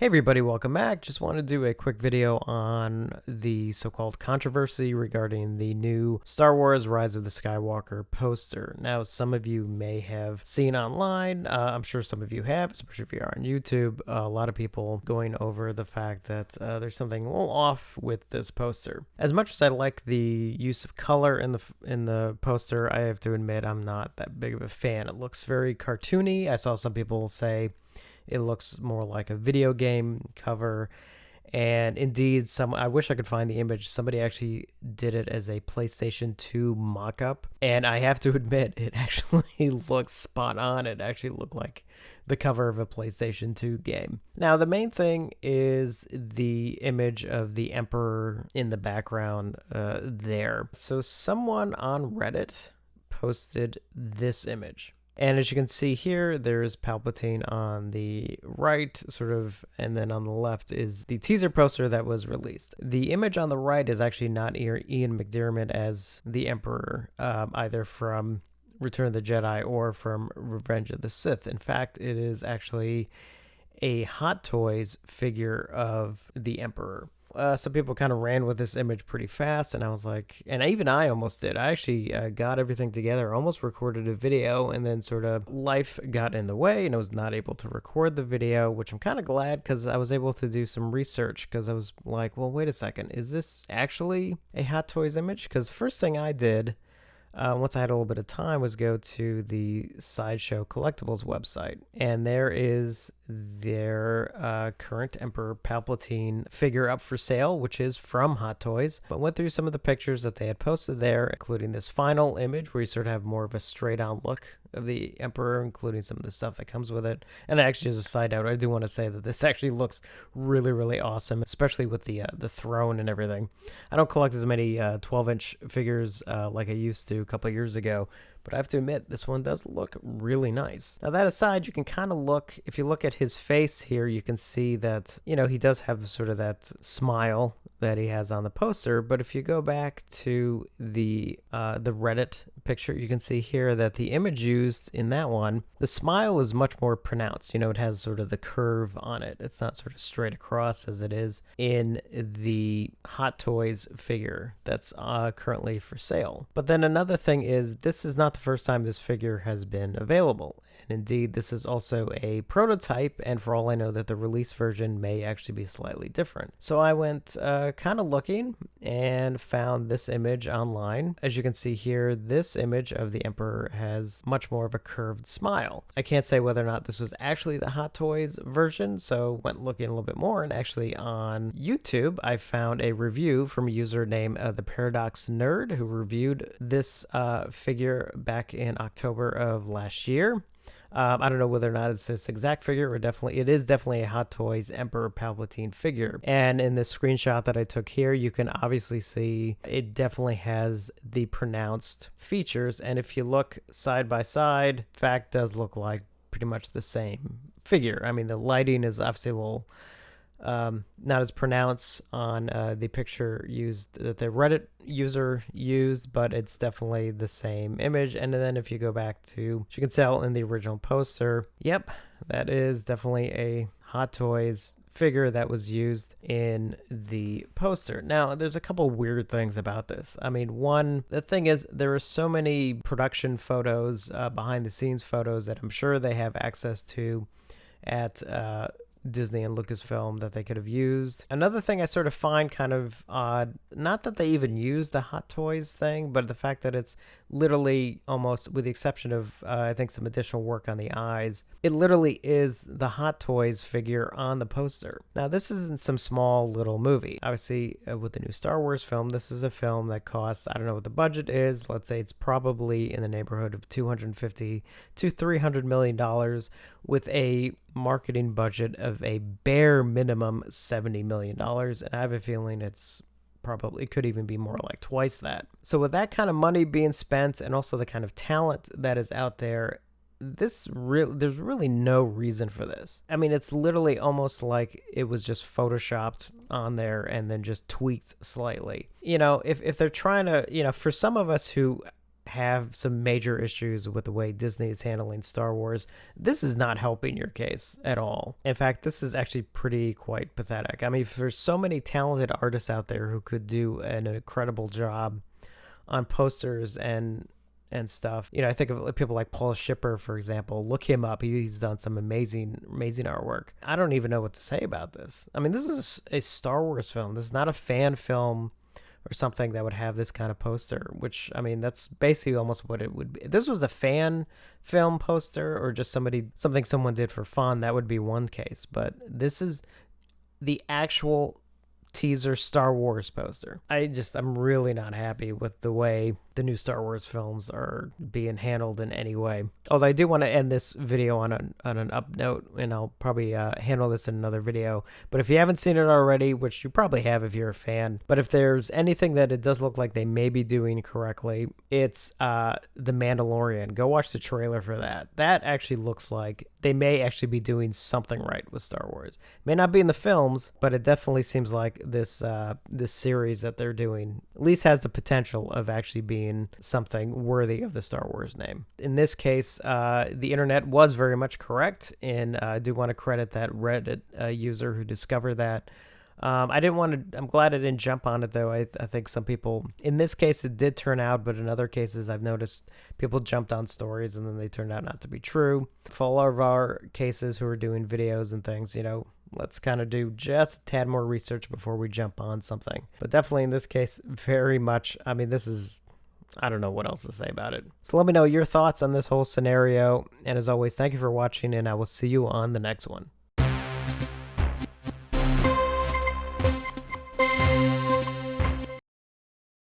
Hey everybody, welcome back. Just want to do a quick video on the so-called controversy regarding the new Star Wars Rise of the Skywalker poster. Now, some of you may have seen online, I'm sure some of you have, especially if you are on YouTube, a lot of people going over the fact that there's something a little off with this poster. As much as I like the use of color in the poster, I have to admit I'm not that big of a fan. It looks very cartoony. I saw some people say it looks more like a video game cover. And indeed, I wish I could find the image. Somebody actually did it as a PlayStation 2 mock-up. And I have to admit, it actually looks spot on. It actually looked like the cover of a PlayStation 2 game. Now, the main thing is the image of the Emperor in the background there. So someone on Reddit posted this image. And as you can see here, there's Palpatine on the right, sort of, and then on the left is the teaser poster that was released. The image on the right is actually not Ian McDiarmid as the Emperor, either from Return of the Jedi or from Revenge of the Sith. In fact, it is actually a Hot Toys figure of the Emperor. Some people kind of ran with this image pretty fast, and I was like, and even I almost did. I actually got everything together, almost recorded a video, and then sort of life got in the way, and I was not able to record the video, which I'm kind of glad because I was able to do some research because I was like, well, wait a second, is this actually a Hot Toys image? Because first thing I did, once I had a little bit of time, was go to the Sideshow Collectibles website, and there is their current Emperor Palpatine figure up for sale, which is from Hot Toys. But went through some of the pictures that they had posted there, including this final image where you sort of have more of a straight-on look of the Emperor, including some of the stuff that comes with it. And actually, as a side note, I do want to say that this actually looks really, really awesome, especially with the throne and everything. I don't collect as many 12-inch figures like I used to a couple of years ago, but I have to admit, this one does look really nice. Now, that aside, you can kind of look, if you look at his face here, you can see that, you know, he does have sort of that smile that he has on the poster. But if you go back to the Reddit picture, you can see here that the image used in that one, the smile is much more pronounced. You know, it has sort of the curve on it. It's not sort of straight across as it is in the Hot Toys figure that's currently for sale. But then another thing is, this is not the first time this figure has been available. And indeed, this is also a prototype, and for all I know, that the release version may actually be slightly different. So I went kind of looking and found this image online. As you can see here, this image of the Emperor has much more of a curved smile. I can't say whether or not this was actually the Hot Toys version, so went looking a little bit more, and actually on YouTube, I found a review from a user named The Paradox Nerd, who reviewed this figure back in October of last year. I don't know whether or not it's this exact figure, or it is definitely a Hot Toys Emperor Palpatine figure. And in this screenshot that I took here, you can obviously see it definitely has the pronounced features. And if you look side by side, in fact, does look like pretty much the same figure. I mean, the lighting is obviously a little not as pronounced on the picture that the Reddit user used, but it's definitely the same image. And then if you go back to, as you can tell in the original poster, yep, that is definitely a Hot Toys figure that was used in the poster. Now, there's a couple weird things about this. I mean, one, the thing is, there are so many production photos, behind the scenes photos, that I'm sure they have access to at Disney and Lucasfilm that they could have used. Another thing I sort of find kind of odd, not that they even used the Hot Toys thing, but the fact that it's literally almost, with the exception of I think some additional work on the eyes, it literally is the Hot Toys figure on the poster. Now, this isn't some small little movie. Obviously, with the new Star Wars film, this is a film that costs, I don't know what the budget is, let's say it's probably in the neighborhood of $250 to $300 million, with a marketing budget of a bare minimum $70 million. And I have a feeling it could even be more, like twice that. So with that kind of money being spent, and also the kind of talent that is out there, there's really no reason for this. I mean, it's literally almost like it was just photoshopped on there and then just tweaked slightly. You know, if they're trying to, you know, for some of us who have some major issues with the way Disney is handling Star Wars, this is not helping your case at all. In fact, this is actually quite pathetic. I mean, there's so many talented artists out there who could do an incredible job on posters and stuff. You know, I think of people like Paul Shipper, for example. Look him up. He's done some amazing artwork. I don't even know what to say about this. I mean, this is a Star Wars film. This is not a fan film or something that would have this kind of poster, which, I mean, that's basically almost what it would be. If this was a fan film poster or just something someone did for fun, that would be one case. But this is the actual teaser Star Wars poster. I'm really not happy with the way the new Star Wars films are being handled in any way. Although I do want to end this video on an up note, and I'll probably handle this in another video. But if you haven't seen it already, which you probably have if you're a fan, but if there's anything that it does look like they may be doing correctly, it's The Mandalorian. Go watch the trailer for that. That actually looks like they may actually be doing something right with Star Wars. May not be in the films, but it definitely seems like this series that they're doing at least has the potential of actually being something worthy of the Star Wars name. In this case, the internet was very much correct, and I do want to credit that Reddit user who discovered that. I'm glad I didn't jump on it, though. I think some people, in this case, it did turn out, but in other cases, I've noticed people jumped on stories and then they turned out not to be true. For all of our cases who are doing videos and things, let's kind of do just a tad more research before we jump on something. But definitely in this case, very much, I mean, I don't know what else to say about it. So let me know your thoughts on this whole scenario. And as always, thank you for watching, and I will see you on the next one.